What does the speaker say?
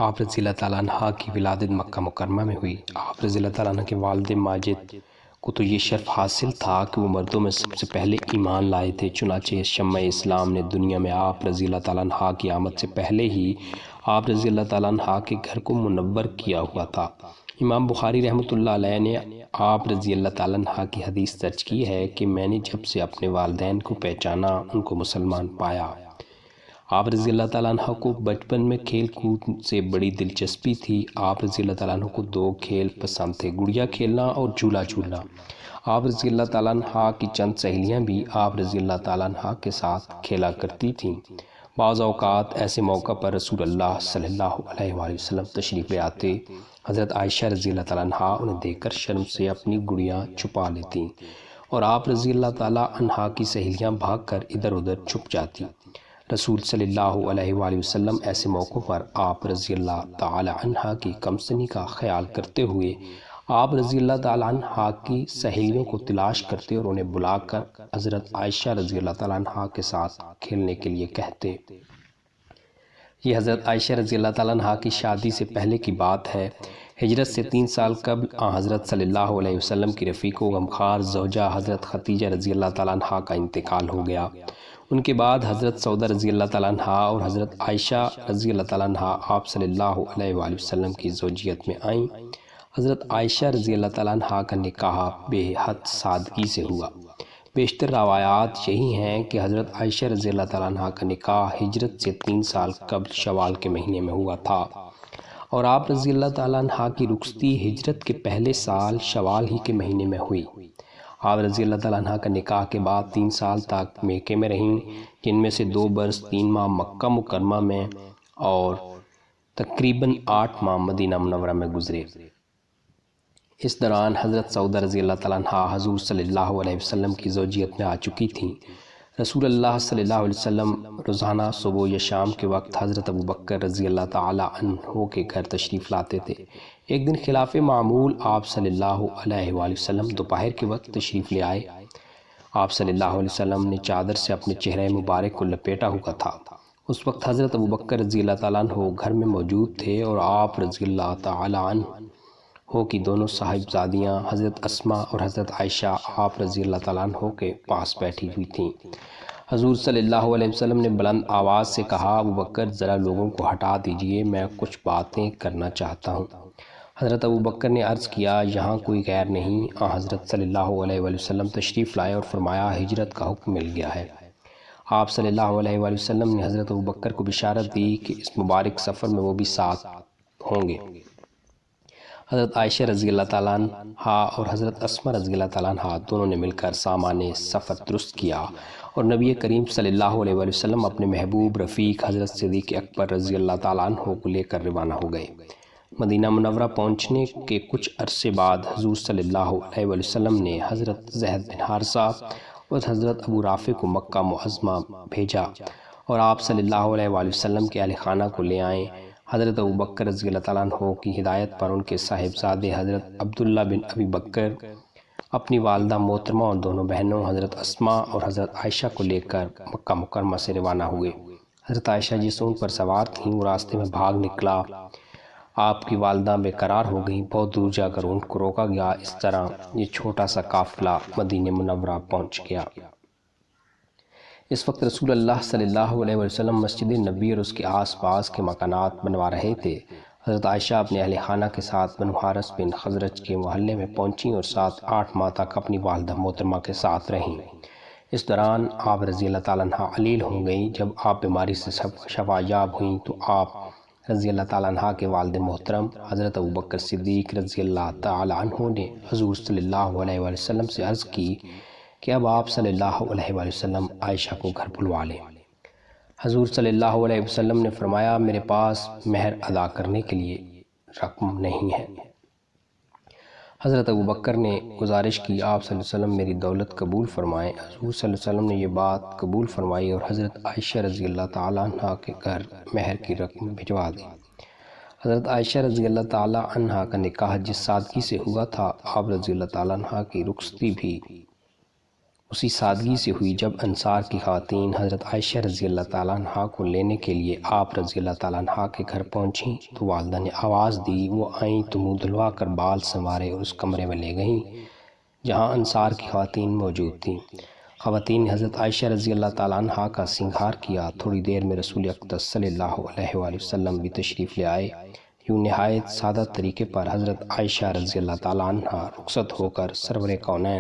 آپ رضی اللہ تعالیٰ عنہ کی ولادت مکہ مکرمہ میں ہوئی۔ آپ رضی اللہ تعالیٰ عنہ کے والد ماجد کو تو یہ شرف حاصل تھا کہ وہ مردوں میں سب سے پہلے ایمان لائے تھے، چنانچہ شمع اسلام نے دنیا میں آپ رضی اللہ تعالیٰ عنہ کی آمد سے پہلے ہی آپ رضی اللہ تعالیٰ عنہ کے گھر کو منور کیا ہوا تھا۔ امام بخاری رحمۃ اللہ علیہ نے آپ رضی اللہ تعالیٰ عنہ کی حدیث درج کی ہے کہ میں نے جب سے اپنے والدین کو پہچانا ان کو مسلمان پایا۔ آپ رضی اللہ تعالیٰ عنہ کو بچپن میں کھیل کود سے بڑی دلچسپی تھی۔ آپ رضی اللہ تعالیٰ عنہ کو دو کھیل پسند تھے، گڑیا کھیلنا اور جھولا جھولنا۔ آپ رضی اللہ تعالیٰ عنہ کی چند سہیلیاں بھی آپ رضی اللہ تعالیٰ عنہ کے ساتھ کھیلا کرتی تھیں۔ بعض اوقات ایسے موقع پر رسول اللہ صلی اللہ علیہ وآلہ وسلم تشریف لے آتے۔ حضرت عائشہ رضی اللہ تعالیٰ عنہ انہیں دیکھ کر شرم سے اپنی گڑیاں چھپا لیتیں اور آپ رضی اللہ تعالیٰ عنہ کی سہیلیاں بھاگ کر ادھر ادھر چھپ جاتی۔ رسول صلی اللہ علیہ وآلہ وسلم ایسے موقعوں پر آپ رضی اللہ تعالی عنہ کی کم سنی کا خیال کرتے ہوئے آپ رضی اللہ تعالی عنہ کی سہیلیوں کو تلاش کرتے اور انہیں بلا کر حضرت عائشہ رضی اللہ تعالی عنہ کے ساتھ کھیلنے کے لیے کہتے۔ یہ حضرت عائشہ رضی اللہ تعالی عنہ کی شادی سے پہلے کی بات ہے۔ ہجرت سے 3 سال قبل حضرت صلی اللہ علیہ وسلم کی رفیق و غمخوار زوجہ حضرت خدیجہ رضی اللہ تعالی عنہ کا انتقال ہو گیا۔ ان کے بعد حضرت سودہ رضی اللہ تعالیٰ عنہ اور حضرت عائشہ رضی اللہ تعالیٰ عنہ آپ صلی اللہ علیہ وآلہ وسلم کی زوجیت میں آئیں۔ حضرت عائشہ رضی اللہ تعالیٰ عنہ کا نکاح بے حد سادگی سے ہوا۔ بیشتر روایات یہی ہیں کہ حضرت عائشہ رضی اللہ تعالیٰ عنہ کا نکاح ہجرت سے 3 سال قبل شوال کے مہینے میں ہوا تھا اور آپ رضی اللہ تعالیٰ عنہ کی رخصتی ہجرت کے پہلے سال شوال ہی کے مہینے میں ہوئی۔ آپ رضی اللہ تعالیٰ عنہ کا نکاح کے بعد 3 سال تک مکے میں رہیں، جن میں سے 2 برس 3 ماہ مکہ مکرمہ میں اور تقریباً 8 ماہ مدینہ منورہ میں گزرے۔ اس دوران حضرت سودہ رضی اللہ تعالیٰ عنہ حضور صلی اللہ علیہ وسلم کی زوجیت میں آ چکی تھیں۔ رسول اللہ صلی اللہ علیہ وسلم روزانہ صبح یا شام کے وقت حضرت ابوبکر رضی اللہ تعالیٰ عنہ کے گھر تشریف لاتے تھے۔ ایک دن خلاف معمول آپ صلی اللہ علیہ وآلہ وسلم دوپہر کے وقت تشریف لے آئے۔ آپ صلی اللہ علیہ وسلم نے چادر سے اپنے چہرہ مبارک کو لپیٹا ہوا تھا۔ اس وقت حضرت ابوبکر رضی اللہ تعالیٰ عنہ گھر میں موجود تھے اور آپ رضی اللہ تعالیٰ عنہ کی دونوں صاحبزادیاں حضرت اسماء اور حضرت عائشہ آپ رضی اللہ تعالیٰ عنہ کے پاس بیٹھی ہوئی تھیں۔ حضور صلی اللہ علیہ وسلم نے بلند آواز سے کہا، ابوبکر ذرا لوگوں کو ہٹا دیجئے، میں کچھ باتیں کرنا چاہتا ہوں۔ حضرت ابوبکر نے عرض کیا، یہاں کوئی غیر نہیں۔ حضرت صلی اللہ علیہ وآلہ وسلم تشریف لائے اور فرمایا، ہجرت کا حکم مل گیا ہے۔ آپ صلی اللہ علیہ وآلہ وسلم نے حضرت ابوبکر کو بشارت دی کہ اس مبارک سفر میں وہ بھی ساتھ ہوں گے۔ حضرت عائشہ رضی اللہ تعالیٰ عنہ اور حضرت اسماء رضی اللہ تعالیٰ عنہ دونوں نے مل کر سامان سفر درست کیا اور نبی کریم صلی اللہ علیہ وآلہ وسلم اپنے محبوب رفیق حضرت صدیق اکبر رضی اللہ تعالیٰ عنہ کو لے کر روانہ ہو گئے۔ مدینہ منورہ پہنچنے کے کچھ عرصے بعد حضور صلی اللہ علیہ وآلہ وسلم نے حضرت زید بن حارثہ اور حضرت ابو رافع کو مکہ معظمہ بھیجا اور آپ صلی اللہ علیہ وآلہ وسلم کے اہل خانہ کو لے آئیں۔ حضرت ابوبکر رضی اللہ تعالیٰ عنہ کی ہدایت پر ان کے صاحبزادے حضرت عبداللہ بن ابی بکر اپنی والدہ محترمہ اور دونوں بہنوں حضرت اسماء اور حضرت عائشہ کو لے کر مکہ مکرمہ سے روانہ ہوئے۔ حضرت عائشہ جس اونٹ پر سوار تھیں وہ راستے میں بھاگ نکلا۔ آپ کی والدہ بے قرار ہو گئیں۔ بہت دور جا کر اونٹ کو روکا گیا۔ اس طرح یہ چھوٹا سا قافلہ مدینہ منورہ پہنچ گیا۔ اس وقت رسول اللہ صلی اللہ علیہ وسلم مسجد نبی اور اس کے آس پاس کے مکانات بنوا رہے تھے۔ حضرت عائشہ اپنے اہل خانہ کے ساتھ بنو حارث بن خزرج کے محلے میں پہنچیں اور 7-8 ماہ تک اپنی والدہ محترمہ کے ساتھ رہیں۔ اس دوران آپ رضی اللہ تعالیٰ عنہ علیل ہو گئیں۔ جب آپ بیماری سے شفا یاب ہوئیں تو آپ رضی اللہ تعالیٰ عنہ کے والد محترم حضرت ابوبکر صدیق رضی اللہ تعالیٰ عنہ نے حضور صلی اللہ علیہ وآلہ وسلم سے عرض کی کہ اب آپ صلی اللہ علیہ وآلہ وسلم عائشہ کو گھر بلوا لیں۔ حضور صلی اللہ علیہ وسلم نے فرمایا، میرے پاس مہر ادا کرنے کے لیے رقم نہیں ہے۔ حضرت ابوبکر نے گزارش کی، آپ صلی اللہ علیہ وسلم میری دولت قبول فرمائیں۔ حضور صلی اللہ علیہ وسلم نے یہ بات قبول فرمائی اور حضرت عائشہ رضی اللہ تعالیٰ عنہ کے گھر مہر کی رقم بھجوا دی۔ حضرت عائشہ رضی اللہ تعالیٰ عنہ کا نکاح جس سادگی سے ہوا تھا، آپ رضی اللہ تعالیٰ عنہ کی رخصتی بھی اسی سادگی سے ہوئی جب انصار کی خواتین حضرت عائشہ رضی اللہ تعالیٰ عنہ کو لینے کے لیے آپ رضی اللہ تعالیٰ عنہ کے گھر پہنچیں تو والدہ نے آواز دی، وہ آئیں تو منہ دھلوا کر بال سنوارے اور اس کمرے میں لے گئیں جہاں انصار کی خواتین موجود تھیں۔ خواتین نے حضرت عائشہ رضی اللہ تعالیٰ عنہ کا سنگھار کیا۔ تھوڑی دیر میں رسول اقدس صلی اللہ علیہ وآلہ وسلم بھی تشریف لے آئے۔ یوں نہایت سادہ طریقے پر حضرت عائشہ رضی اللہ تعالیٰ عنہ رخصت ہو کر سرور کونین